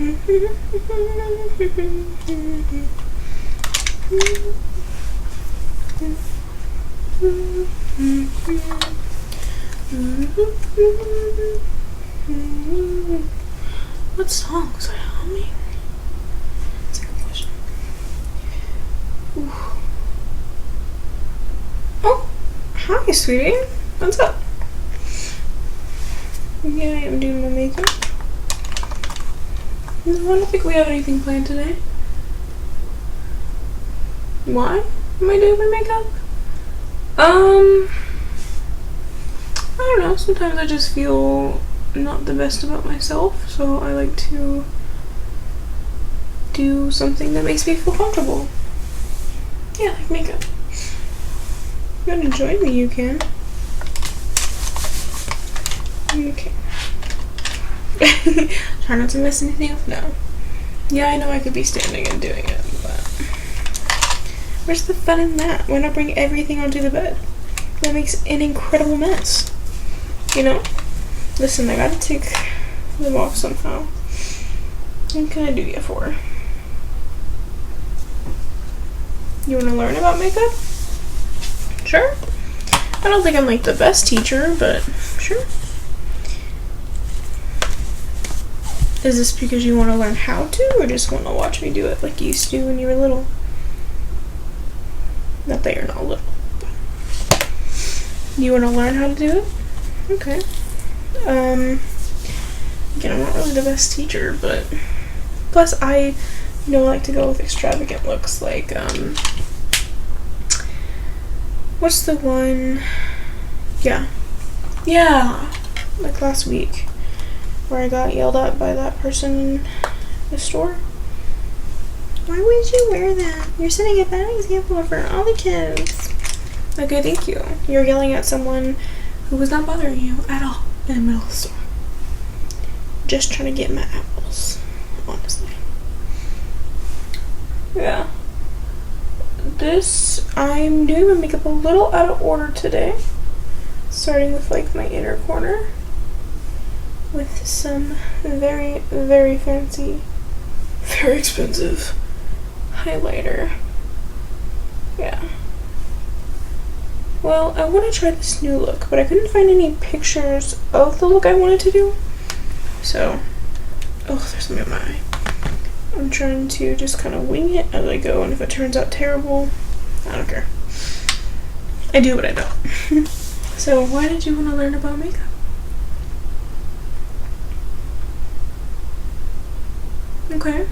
What song was I humming? That's a good question. Ooh. Oh, hi, sweetie. What's up? Yeah, I am doing my makeup. No, I don't think we have anything planned today. Why am I doing my makeup? I don't know. Sometimes I just feel not the best about myself, so I like to do something that makes me feel comfortable. Yeah, like makeup. If you want to join me, you can. Okay. Try not to mess anything up now. Yeah, I know I could be standing and doing it, but where's the fun in that? Why not bring everything onto the bed? That makes an incredible mess. You know? Listen, I gotta take them off somehow. What can I do you for? You wanna learn about makeup? Sure. I don't think I'm like the best teacher, but sure. Is this because you want to learn how to, or just want to watch me do it like you used to do when you were little? Not that you're not little. You want to learn how to do it? Okay. Again, I'm not really the best teacher, but plus I, like to go with extravagant looks, like, what's the one? Yeah, like last week, where I got yelled at by that person in the store. Why would you wear that? You're setting a bad example for all the kids. Okay, thank you. You're yelling at someone who was not bothering you at all in the middle of the store. Just trying to get my apples, honestly. Yeah. I'm doing my makeup a little out of order today. Starting with like my inner corner. With some very, very fancy, very expensive highlighter. Yeah. Well, I want to try this new look, but I couldn't find any pictures of the look I wanted to do. So, oh, there's something in my eye. I'm trying to just kind of wing it as I go, and if it turns out terrible, I don't care. I do what I don't. So, why did you want to learn about makeup? Okay.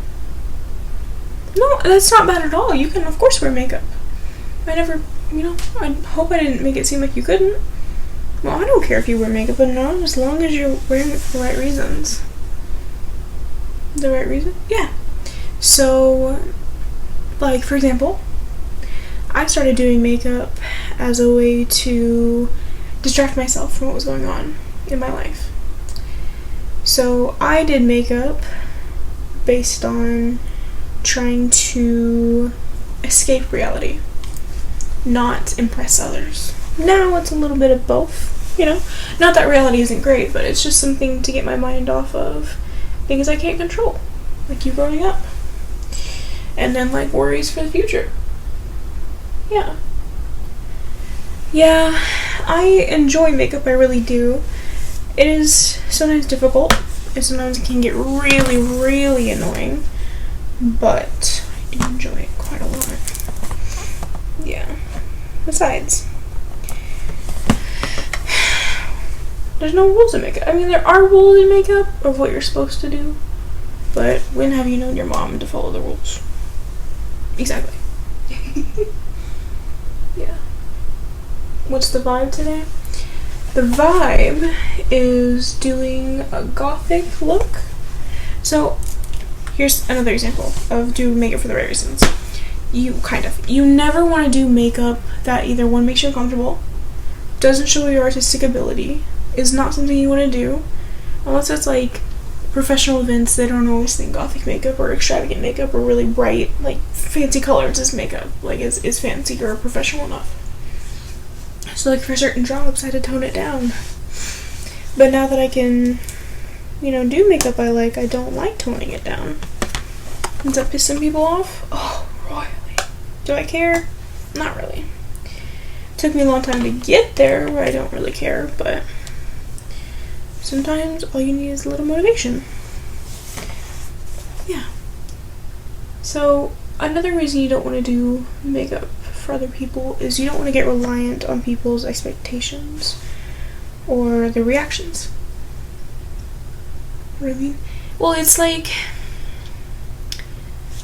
No, that's not bad at all. You can, of course, wear makeup. I never, I hope I didn't make it seem like you couldn't. Well, I don't care if you wear makeup or not, as long as you're wearing it for the right reasons. The right reason? Yeah. So, like, for example, I started doing makeup as a way to distract myself from what was going on in my life. So, I did makeup based on trying to escape reality, not impress others. Now it's a little bit of both, Not that reality isn't great, but it's just something to get my mind off of things I can't control, like you growing up. And then, like, worries for the future. Yeah. Yeah, I enjoy makeup, I really do. It is sometimes difficult, and sometimes it can get really, really annoying, but I do enjoy it quite a lot. Yeah. Besides, there's no rules in makeup. I mean, there are rules in makeup of what you're supposed to do, but when have you known your mom to follow the rules? Exactly. Yeah. What's the vibe today? The vibe is doing a gothic look. So, here's another example of do makeup for the right reasons. You never want to do makeup that either one makes you uncomfortable, doesn't show your artistic ability, is not something you want to do, unless it's like professional events. They don't always think gothic makeup or extravagant makeup or really bright, like fancy colors is makeup, like is fancy or professional enough. So like for certain jobs I had to tone it down. But now that I can do makeup I like, I don't like toning it down. Does that piss some people off? Oh, royally. Do I care? Not really. It took me a long time to get there where I don't really care, but sometimes all you need is a little motivation. Yeah. So, another reason you don't want to do makeup for other people is you don't want to get reliant on people's expectations or their reactions. What I mean? Well, it's like,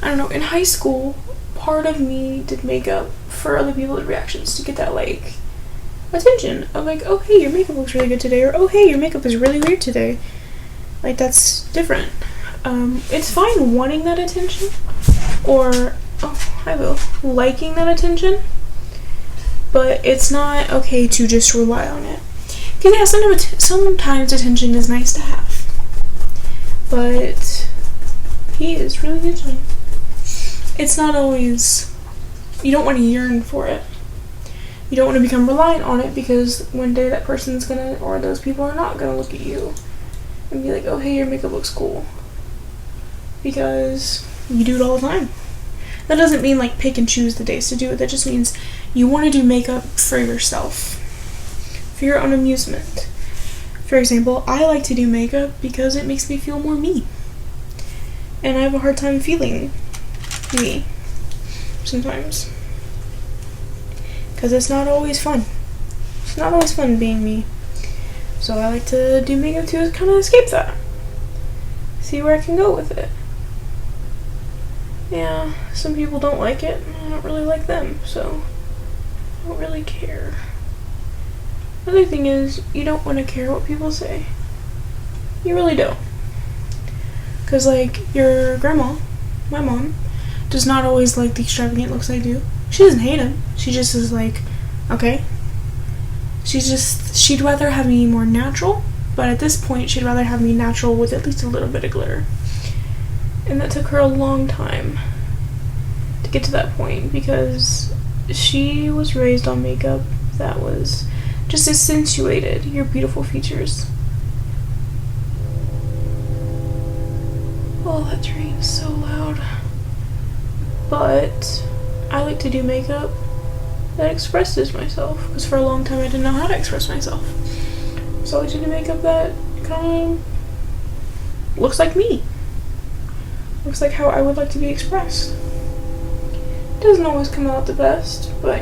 I don't know, in high school, part of me did makeup for other people's reactions to get that, like, attention of, like, oh, hey, your makeup looks really good today, or, oh, hey, your makeup is really weird today. Like, that's different. It's fine wanting that attention, or, oh, I will, liking that attention, but it's not okay to just rely on it. Because, yeah, sometimes attention is nice to have, but he is really good to me. It's not always, you don't want to yearn for it. You don't want to become reliant on it, because one day that person's gonna, or those people are not gonna look at you and be like, oh, hey, your makeup looks cool. Because you do it all the time. That doesn't mean, like, pick and choose the days to do it. That just means you want to do makeup for yourself, for your own amusement. For example, I like to do makeup because it makes me feel more me. And I have a hard time feeling me sometimes. Because it's not always fun. It's not always fun being me. So I like to do makeup to kind of escape that. See where I can go with it. Yeah, some people don't like it, and I don't really like them, so I don't really care. Another thing is, you don't want to care what people say. You really don't. Because, like, your grandma, my mom, does not always like the extravagant looks I do. She doesn't hate them. She just is like, okay. She'd rather have me more natural, but at this point, she'd rather have me natural with at least a little bit of glitter. And that took her a long time to get to that point, because she was raised on makeup that was just accentuated your beautiful features. Oh, that train is so loud. But I like to do makeup that expresses myself, because for a long time I didn't know how to express myself. So I like to do makeup that kind of looks like me. Looks like how I would like to be expressed. It doesn't always come out the best, but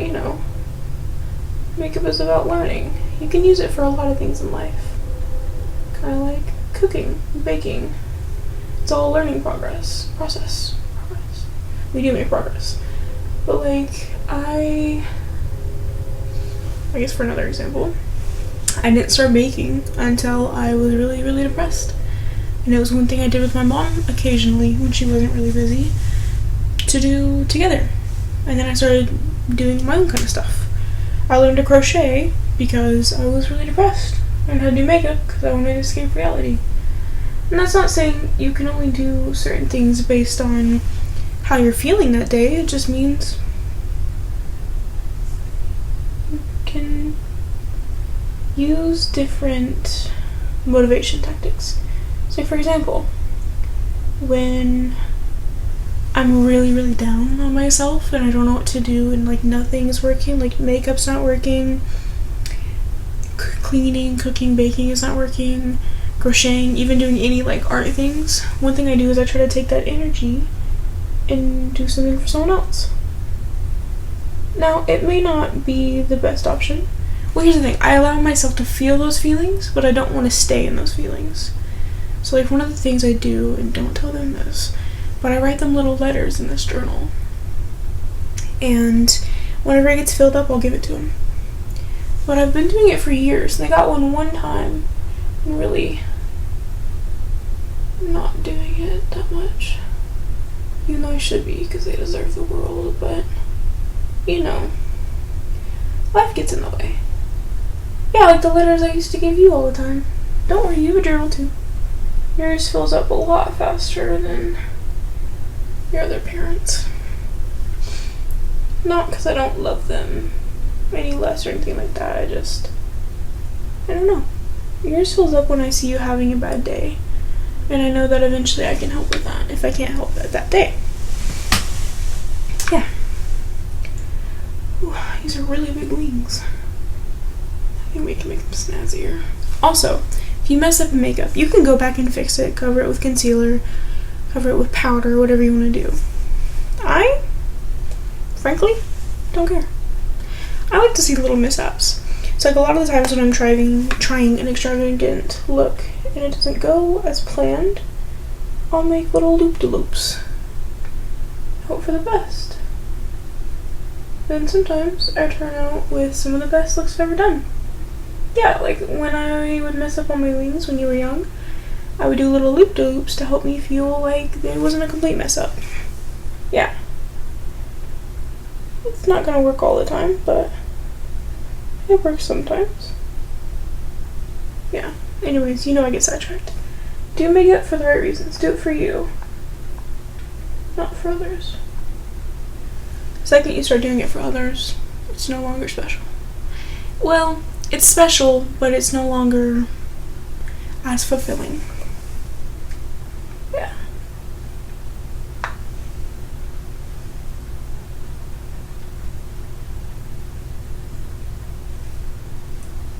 makeup is about learning. You can use it for a lot of things in life. Kind of like cooking, baking. It's all a learning process. We do make progress. But like, I guess for another example, I didn't start baking until I was really, really depressed. And it was one thing I did with my mom occasionally when she wasn't really busy to do together. And then I started doing my own kind of stuff. I learned to crochet because I was really depressed. I learned how to do makeup because I wanted to escape reality. And that's not saying you can only do certain things based on how you're feeling that day. It just means you can use different motivation tactics. So for example, when I'm really, really down on myself and I don't know what to do and like nothing's working, like makeup's not working, cleaning, cooking, baking is not working, crocheting, even doing any like art things, one thing I do is I try to take that energy and do something for someone else. Now, it may not be the best option. Well, here's the thing, I allow myself to feel those feelings, but I don't want to stay in those feelings. So like one of the things I do, and don't tell them this, but I write them little letters in this journal. And whenever it gets filled up, I'll give it to them. But I've been doing it for years, and I got one time, and really not doing it that much. Even though I should be, because they deserve the world, but, life gets in the way. Yeah, like the letters I used to give you all the time. Don't worry, you have a journal too. Yours fills up a lot faster than your other parents. Not because I don't love them any less or anything like that, I don't know. Yours fills up when I see you having a bad day. And I know that eventually I can help with that if I can't help it that day. Yeah. Ooh, these are really big wings. I think we can make them snazzier. Also, if you mess up in makeup, you can go back and fix it, cover it with concealer, cover it with powder, whatever you want to do. I, frankly, don't care. I like to see little mishaps. It's like a lot of the times when I'm trying an extravagant look and it doesn't go as planned, I'll make little loop-de-loops. Hope for the best. Then sometimes I turn out with some of the best looks I've ever done. Yeah, like when I would mess up on my wings when you were young, I would do little loop-de-loops to help me feel like it wasn't a complete mess up. Yeah. It's not gonna work all the time, but it works sometimes. Yeah. Anyways, I get sidetracked. Do makeup for the right reasons. Do it for you. Not for others. The second you start doing it for others, it's no longer special. Well, it's special, but it's no longer as fulfilling. Yeah.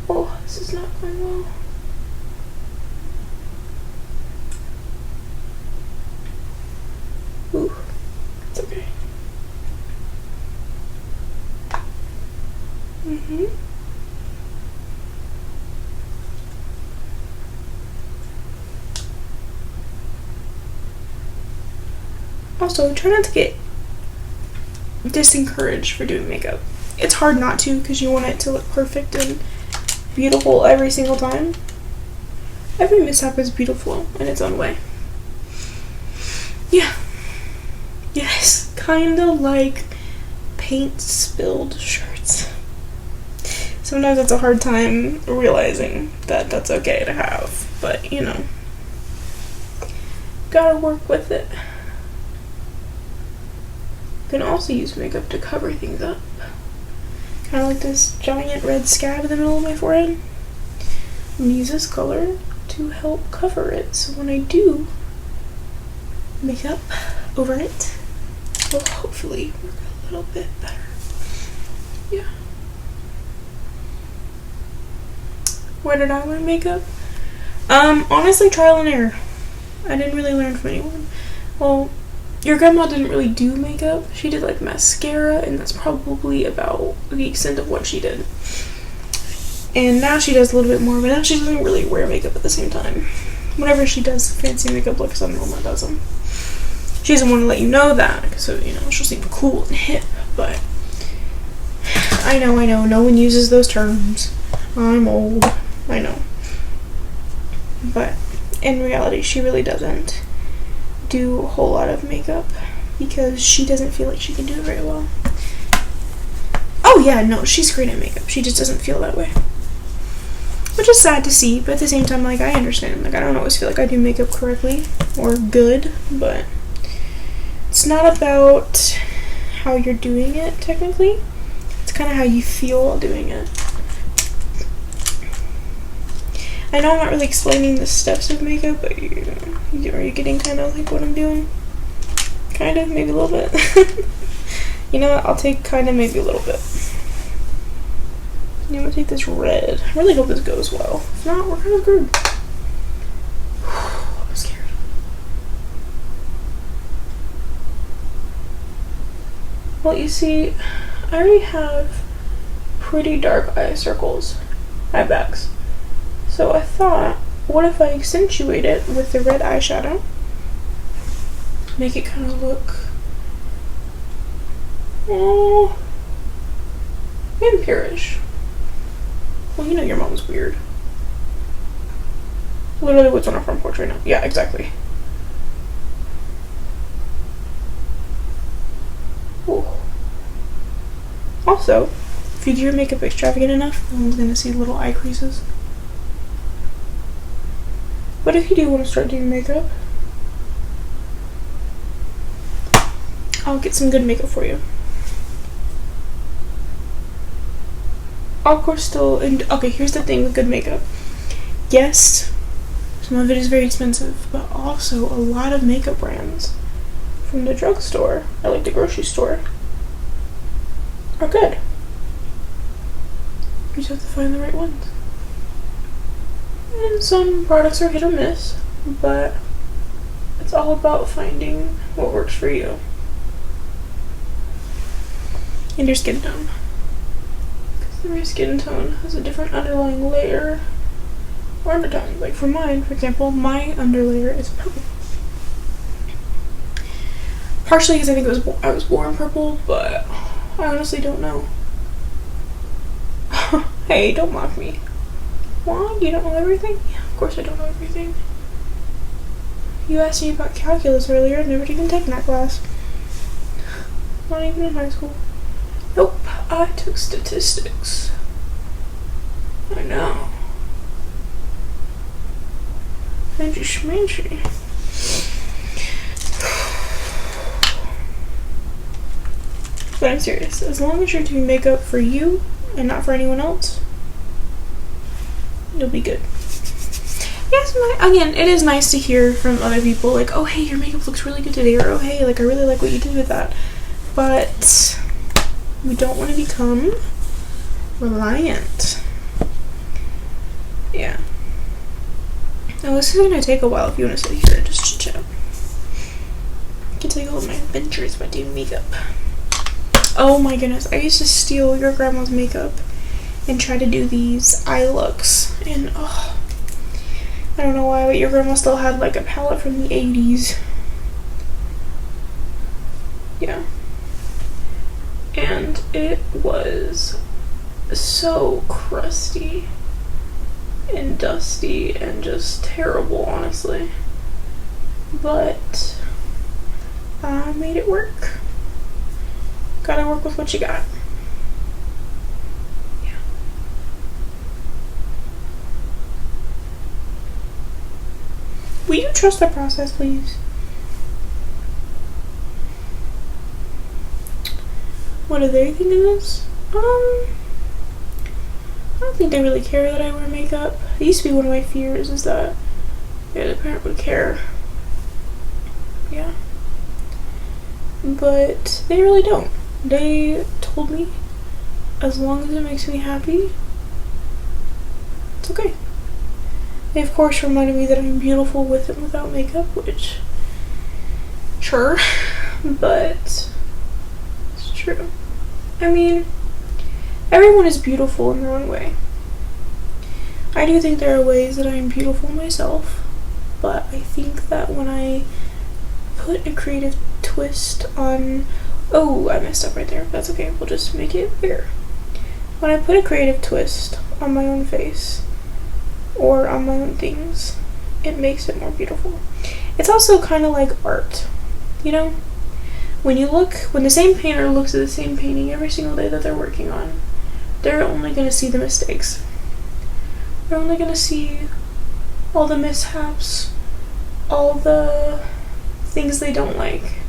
Oh, this is not going well. Ooh, it's okay. Also, try not to get disencouraged for doing makeup. It's hard not to because you want it to look perfect and beautiful every single time. Every mishap is beautiful in its own way. Yeah. Yes, kinda like paint spilled shirts. Sometimes it's a hard time realizing that that's okay to have, but gotta work with it. You can also use makeup to cover things up. Kind of like this giant red scab in the middle of my forehead. I'm gonna use this color to help cover it, so when I do makeup over it, it will hopefully work a little bit better. Yeah. Where did I learn makeup? Honestly, trial and error. I didn't really learn from anyone. Well, your grandma didn't really do makeup. She did like mascara, and that's probably about the extent of what she did. And now she does a little bit more, but now she doesn't really wear makeup at the same time. Whenever she does fancy makeup looks, I'm the one that does them. She doesn't want to let you know that, so she'll seem cool and hip, but I know, no one uses those terms. I'm old, I know. But in reality, she really doesn't do a whole lot of makeup because she doesn't feel like she can do it very well. Oh yeah, no, she's great at makeup. She just doesn't feel that way. Which is sad to see, but at the same time, like, I understand. Like, I don't always feel like I do makeup correctly or good, but it's not about how you're doing it, technically. It's kind of how you feel while doing it. I know I'm not really explaining the steps of makeup, but are you getting kind of like what I'm doing? Kind of, maybe a little bit. You know what, I'll take kind of maybe a little bit. I'm gonna take this red. I really hope this goes well. If not, we're kind of screwed. I'm scared. Well, you see, I already have pretty dark eye circles, eye bags. So I thought, what if I accentuate it with the red eyeshadow? Make it kind of look, vampirish. Well, your mom's weird. Literally what's on our front porch right now. Yeah, exactly. Ooh. Also, if you do your makeup extravagant enough, no one's gonna see little eye creases. But if you do want to start doing makeup, I'll get some good makeup for you. I'll of course still, okay, here's the thing with good makeup. Yes, Some of it is very expensive, but also a lot of makeup brands from the drugstore, or like the grocery store, are good. You just have to find the right ones. And some products are hit or miss, but it's all about finding what works for you and your skin tone. Because every skin tone has a different underlying layer or undertone. Like for mine, for example, my underlayer is purple. Partially because I think I was born purple, but I honestly don't know. Hey, don't mock me. Why? You don't know everything? Yeah, of course I don't know everything. You asked me about calculus earlier. I've never even taken that class. Not even in high school. Nope, I took statistics. I know. Angie schmangy. But I'm serious. As long as you're doing makeup for you and not for anyone else, you'll be good. Yes, again, it is nice to hear from other people, like, oh, hey, your makeup looks really good today, or oh, hey, like, I really like what you did with that. But we don't want to become reliant. Yeah. Now, this is going to take a while if you want to sit here and just chit chat. I can tell you all my adventures by doing makeup. Oh my goodness, I used to steal your grandma's makeup and try to do these eye looks, and oh, I don't know why, but your grandma still had like a palette from the 80s. Yeah. And it was so crusty and dusty and just terrible, honestly. But I made it work. Gotta work with what you got. Yeah. Will you trust the process, please? What do they think of this? I don't think they really care that I wear makeup. It used to be one of my fears, is that the parent would care. Yeah. But they really don't. They told me, as long as it makes me happy, it's okay. They of course reminded me that I'm beautiful with and without makeup, which, sure, but it's true. I mean, everyone is beautiful in their own way. I do think there are ways that I am beautiful myself, but I think that when I put a creative twist on, oh, I messed up right there, but that's okay, we'll just make it bigger. When I put a creative twist on my own face, or on my own things, it makes it more beautiful. It's also kind of like art, you know? When the same painter looks at the same painting every single day that they're working on, they're only going to see the mistakes. They're only going to see all the mishaps, all the things they don't like.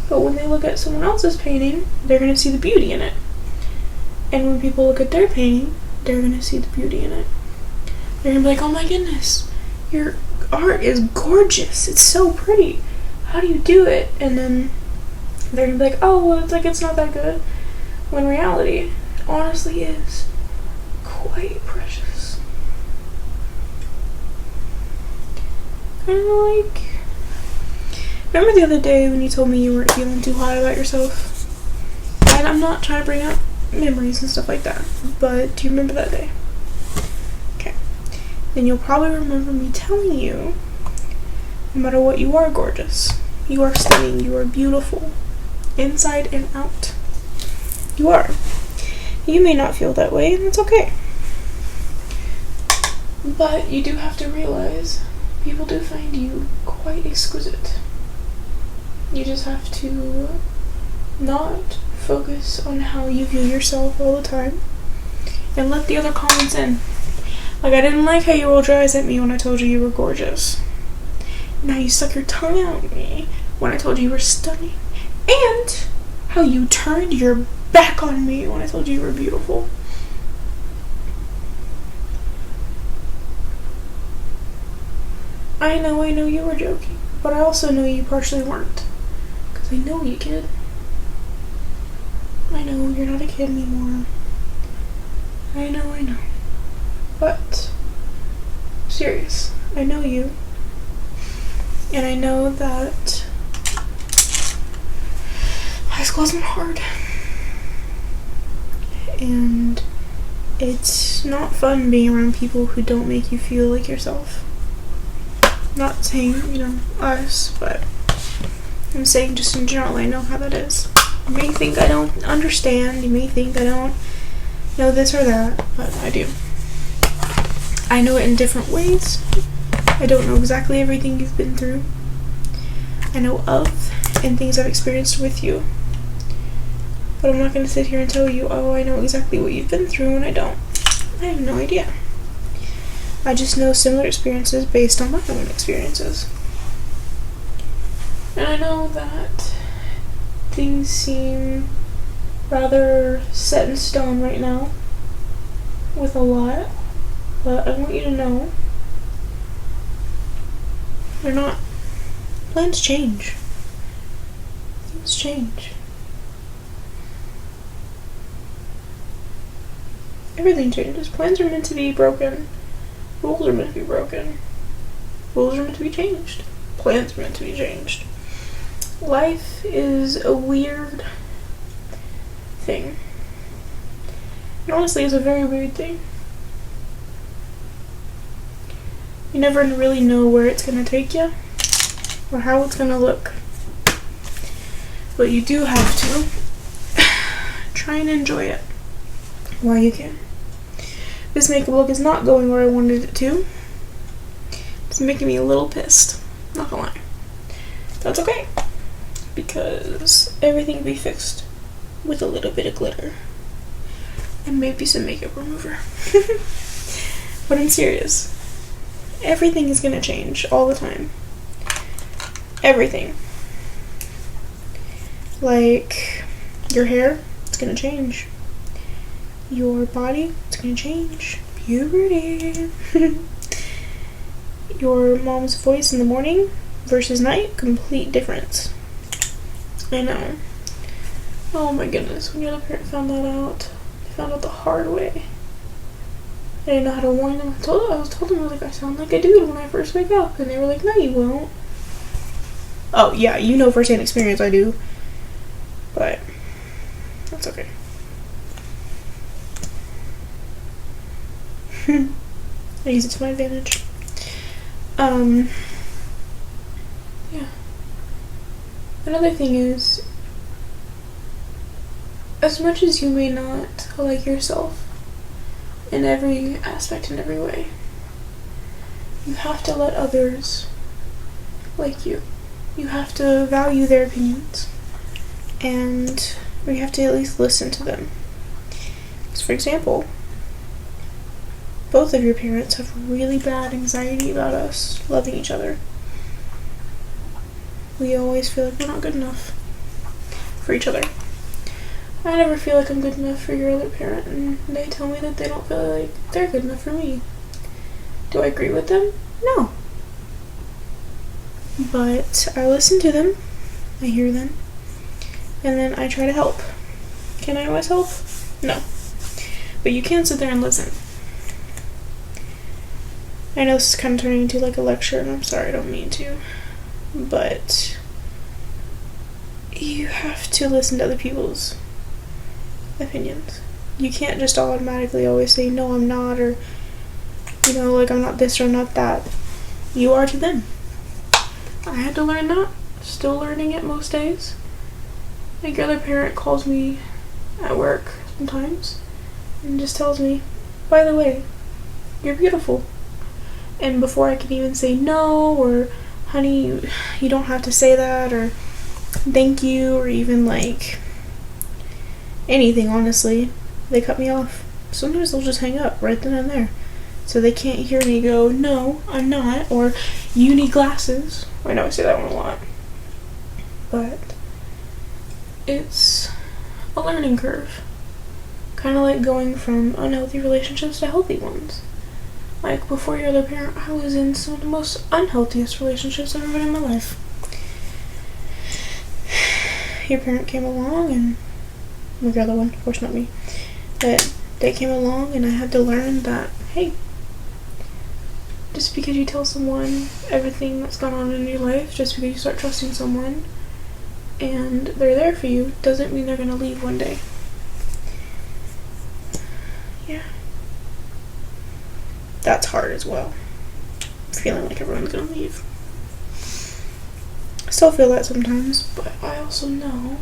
But when they look at someone else's painting, they're going to see the beauty in it. And when people look at their painting, they're going to see the beauty in it. They're going to be like, oh my goodness, your art is gorgeous. It's so pretty. How do you do it? And then they're going to be like, oh, well, it's not that good. When reality, it honestly is quite precious. Kind of like, remember the other day when you told me you weren't feeling too high about yourself? And I'm not trying to bring up memories and stuff like that, but do you remember that day? Okay. Then you'll probably remember me telling you, no matter what, you are gorgeous. You are stunning. You are beautiful. Inside and out. You are. You may not feel that way, and that's okay. But you do have to realize people do find you quite exquisite. You just have to not focus on how you view yourself all the time and let the other comments in. Like, I didn't like how you rolled your eyes at me when I told you you were gorgeous. Now you stuck your tongue out at me when I told you you were stunning. And how you turned your back on me when I told you you were beautiful. I know you were joking, but I also know you partially weren't. Because I know you, kid. I know you're not a kid anymore. I know. But, I'm serious. I know you. And I know that high school isn't hard. And it's not fun being around people who don't make you feel like yourself. Not saying, us, but I'm saying just in general, I know how that is. You may think I don't understand, you may think I don't know this or that, but I do. I know it in different ways. I don't know exactly everything you've been through. I know of and things I've experienced with you. But I'm not going to sit here and tell you, oh, I know exactly what you've been through, and I don't. I have no idea. I just know similar experiences based on my own experiences. And I know that things seem rather set in stone right now with a lot, but I want you to know they're not. Plans change. Things change. Everything changes. Plans are meant to be broken. Rules are meant to be broken. Rules are meant to be changed. Plans are meant to be changed. Life is a weird thing. And honestly, it's a very weird thing. You never really know where it's going to take you or how it's going to look. But you do have to try and enjoy it while you can. This makeup look is not going where I wanted it to. It's making me a little pissed. Not gonna lie. That's okay. Because everything can be fixed with a little bit of glitter. And maybe some makeup remover. But I'm serious. Everything is gonna change all the time. Everything. Like your hair, it's gonna change. Your body, it's gonna change. Puberty. Your mom's voice in the morning versus night, complete difference. I know. Oh my goodness, when your other parent found that out, they found out the hard way. I didn't know how to warn them. I told them, I was like, I sound like a dude when I first wake up. And they were like, no, you won't. Oh, yeah, you know firsthand experience I do. But, that's okay. I use it to my advantage. Yeah. Another thing is, as much as you may not like yourself in every aspect, in every way, you have to let others like you. You have to value their opinions, and you have to at least listen to them. Because, for example, both of your parents have really bad anxiety about us loving each other. We always feel like we're not good enough for each other. I never feel like I'm good enough for your other parent, and they tell me that they don't feel like they're good enough for me. Do I agree with them? No. But I listen to them, I hear them, and then I try to help. Can I always help? No. But you can sit there and listen. I know this is kind of turning into like a lecture, and I'm sorry, I don't mean to. But you have to listen to other people's opinions. You can't just automatically always say, no, I'm not, or, like, I'm not this or I'm not that. You are to them. I had to learn that. Still learning it most days. Like, your other parent calls me at work sometimes and just tells me, by the way, you're beautiful. And before I can even say no, or honey, you don't have to say that, or thank you, or even like anything, honestly, they cut me off. Sometimes they'll just hang up right then and there. So they can't hear me go, no, I'm not, or you need glasses. I know I say that one a lot. But it's a learning curve. Kind of like going from unhealthy relationships to healthy ones. Like, before your other parent, I was in some of the most unhealthiest relationships I've ever been in my life. Your parent came along, and the other one, of course not me, but they came along, and I had to learn that, hey, just because you tell someone everything that's gone on in your life, just because you start trusting someone, and they're there for you, doesn't mean they're gonna leave one day. Yeah. That's hard as well. Feeling like everyone's gonna leave. I still feel that sometimes, but I also know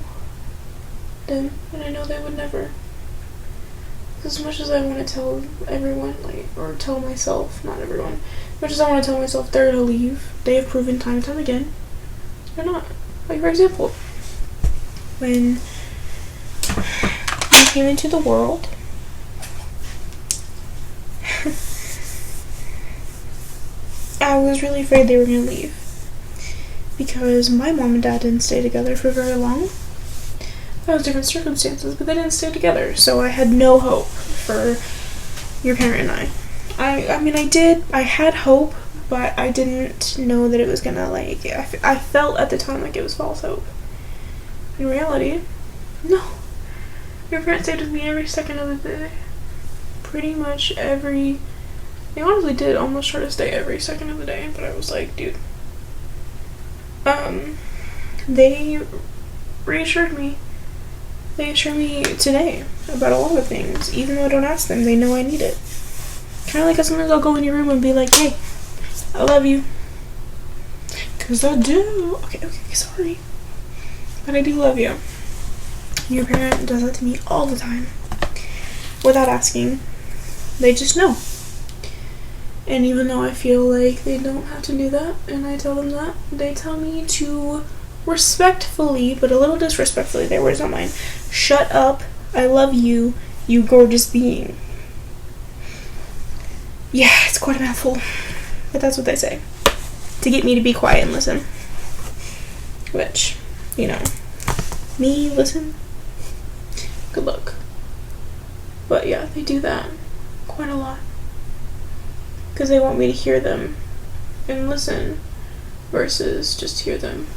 them, and I know they would never. As much as I want to tell everyone, like, or tell myself, not everyone, as much as I want to tell myself they're gonna leave, they have proven time and time again, they're not. Like, for example, when I came into the world, I was really afraid they were going to leave, because my mom and dad didn't stay together for very long. That was different circumstances, but they didn't stay together, so I had no hope for your parent and I mean, I had hope, but I didn't know that it was gonna, like, I felt at the time like it was false hope. In reality, no. Your parents stayed with me every second of the day. Pretty much they honestly did almost try to stay every second of the day, but I was like, dude. They reassured me. They assure me today about a lot of things, even though I don't ask them. They know I need it. Kind of like how sometimes I'll go in your room and be like, hey, I love you. Because I do. Okay, sorry. But I do love you. Your parent does that to me all the time. Without asking. They just know. And even though I feel like they don't have to do that, and I tell them that, they tell me to respectfully, but a little disrespectfully, their words, not mine, shut up, I love you, you gorgeous being. Yeah, it's quite a mouthful, but that's what they say. To get me to be quiet and listen. Which, you know, me listen? Good luck. But yeah, they do that quite a lot. Because they want me to hear them and listen versus just hear them.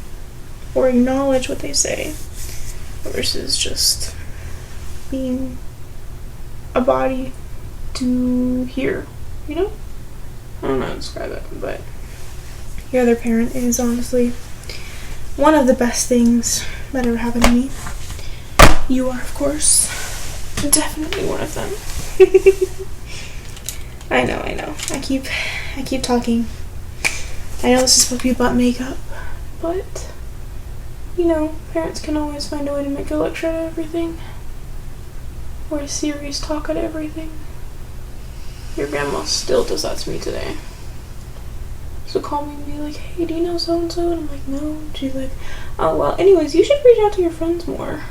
Or acknowledge what they say versus just being a body to hear, you know? I don't know how to describe it, but your other parent is honestly one of the best things that ever happened to me. You are, of course, definitely one of them. I know. I keep talking. I know this is supposed to be about makeup, but, you know, parents can always find a way to make a lecture out of everything. Or a serious talk out of everything. Your grandma still does that to me today. She'll call me and be like, hey, do you know so-and-so? And I'm like, no. And she's like, oh, well, anyways, you should reach out to your friends more.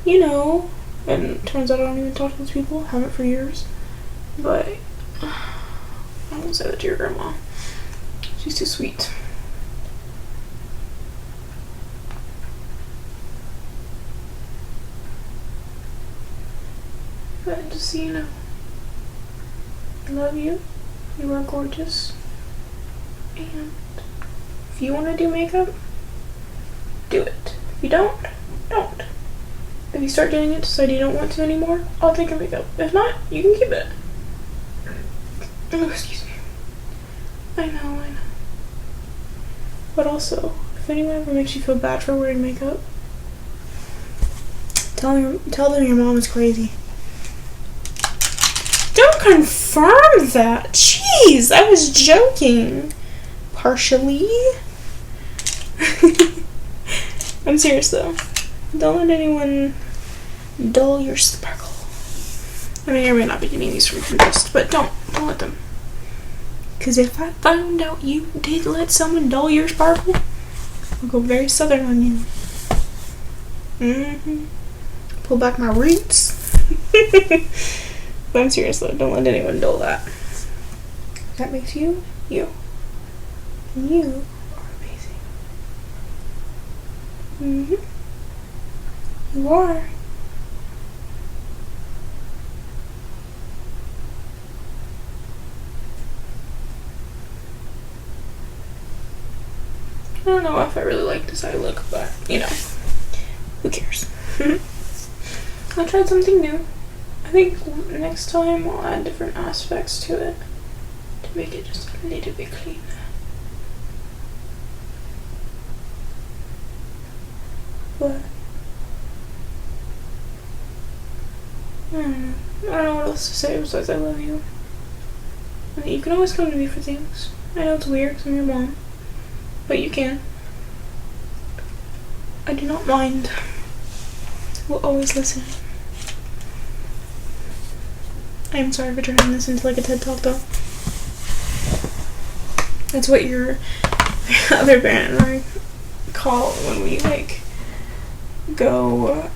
You know. And turns out I don't even talk to these people. Haven't for years. But I won't say that to your grandma. She's too sweet. But just so you know, I love you. You are gorgeous. And if you want to do makeup, do it. If you don't, don't. If you start doing it to decide you don't want to anymore, I'll take your makeup. If not, you can keep it. Oh, excuse me. I know. But also, if anyone ever makes you feel bad for wearing makeup, tell them your mom is crazy. Don't confirm that. Jeez, I was joking. Partially. I'm serious though. Don't let anyone dull your sparkle. I mean, I may not be getting these from Pinterest, but don't let them. Because if I found out you did let someone dull your sparkle, I'll go very southern on you. Pull back my roots. But I'm serious though, don't let anyone dull that. That makes you, you. And you are amazing. You are. don't know if I really like this eye look, but, you know, who cares? I tried something new. I think next time I'll add different aspects to it to make it just a little bit cleaner. But I don't know what else to say besides I love you. And you can always come to me for things. I know it's weird because I'm your mom, but you can. I do not mind. We'll always listen. I am sorry for turning this into like a TED Talk though. That's what your other parent and I call when we like go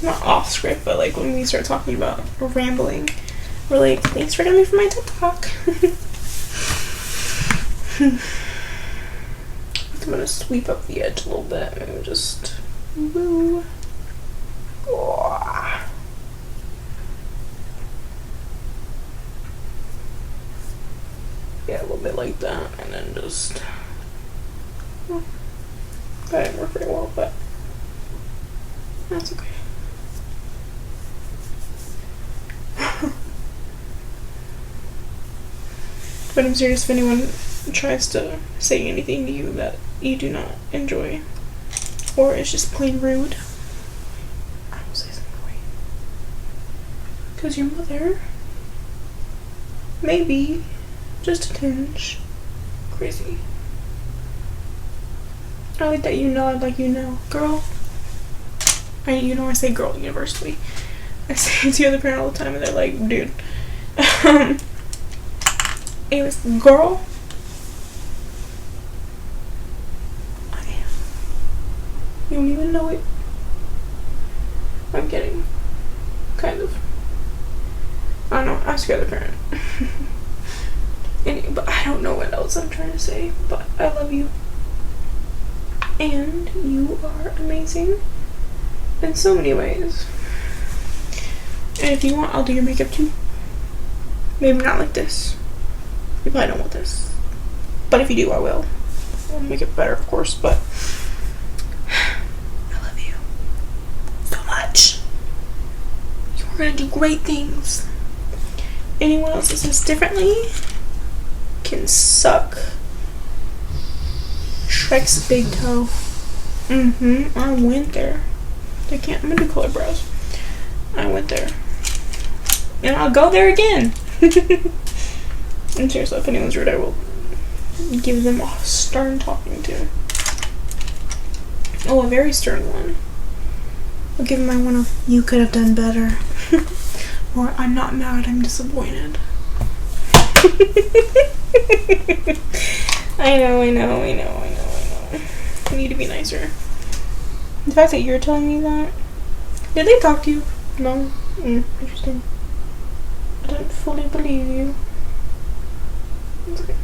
not off script, but like when we start talking about rambling, we're like, thanks for coming for my TED Talk. I'm gonna sweep up the edge a little bit and just woo. Oh. Yeah, a little bit like that, and then just that didn't work pretty well, but that's okay. But I'm serious, if anyone tries to say anything to you that you do not enjoy, or is just plain rude, I will say something away. Because your mother may be just a tinge crazy. I like that you nod like you know. Girl. I say girl universally. I say it to the other parent all the time and they're like, dude. Anyways, girl. I am. You don't even know it. I'm kidding. Kind of. I don't know, ask your other parent. But I don't know what else I'm trying to say, but I love you. And you are amazing in so many ways. And if you want, I'll do your makeup too. Maybe not like this. You probably don't want this. But if you do, I will. I'll make it better, of course, but I love you so much. You're gonna do great things. Anyone else that says differently can suck Shrek's big toe. I went there. I'm gonna do color brows. I went there. And I'll go there again. And seriously, if anyone's rude, I will give them a stern talking to. Oh, a very stern one. I'll give my one of, you could have done better. Or, I'm not mad, I'm disappointed. I know. I need to be nicer. The fact that you're telling me that. Did they talk to you? No? Interesting. I don't fully believe you. It's okay.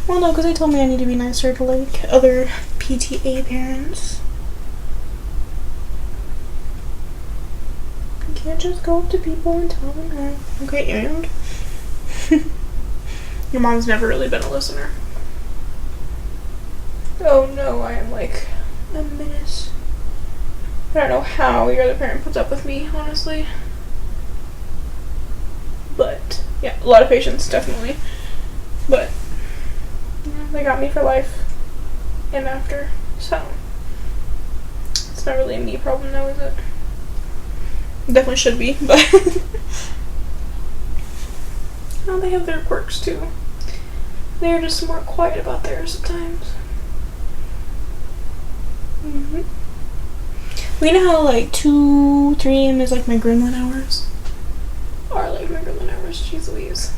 Well, no, because they told me I need to be nicer to, like, other PTA parents. You can't just go up to people and tell them that. Okay, and? Your mom's never really been a listener. Oh no, I am like a menace. I don't know how your other parent puts up with me, honestly. But, yeah, a lot of patience, definitely. But, yeah, they got me for life and after, so it's not really a me problem now, is it? It definitely should be, but well, they have their quirks too. They're just more quiet about theirs at times. We know how like 2, 3 a.m. is like my gremlin hours. Or like my gremlin hours, jeez Louise.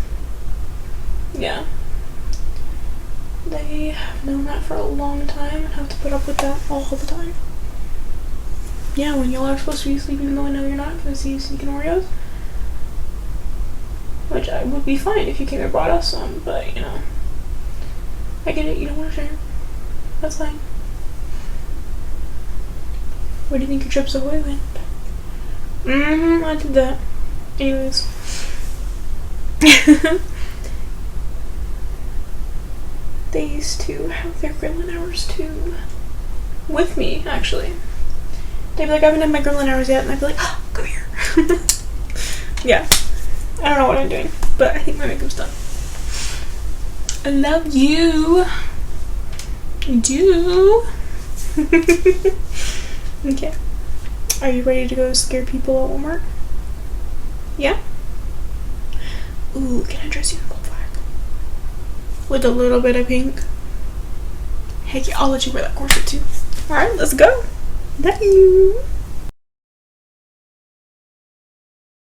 Yeah. They have known that for a long time and have to put up with that all the time. Yeah, when y'all are supposed to be sleeping, even though I know you're not, because I see you sneaking Oreos. Which I would be fine if you came and brought us some, but you know. I get it, you don't want to share. That's fine. Where do you think your Chips Ahoy went? I did that. Anyways. they used to have their gremlin hours too. With me, actually. They'd be like, I haven't done my gremlin hours yet, and I'd be like, oh, come here. Yeah. I don't know what I'm doing, but I think my makeup's done. I love you. I do. Okay. Are you ready to go scare people at Walmart? Yeah? Ooh, can I dress you in gold flag? With a little bit of pink? Heck yeah, I'll let you wear that corset too. Alright, let's go. Love you.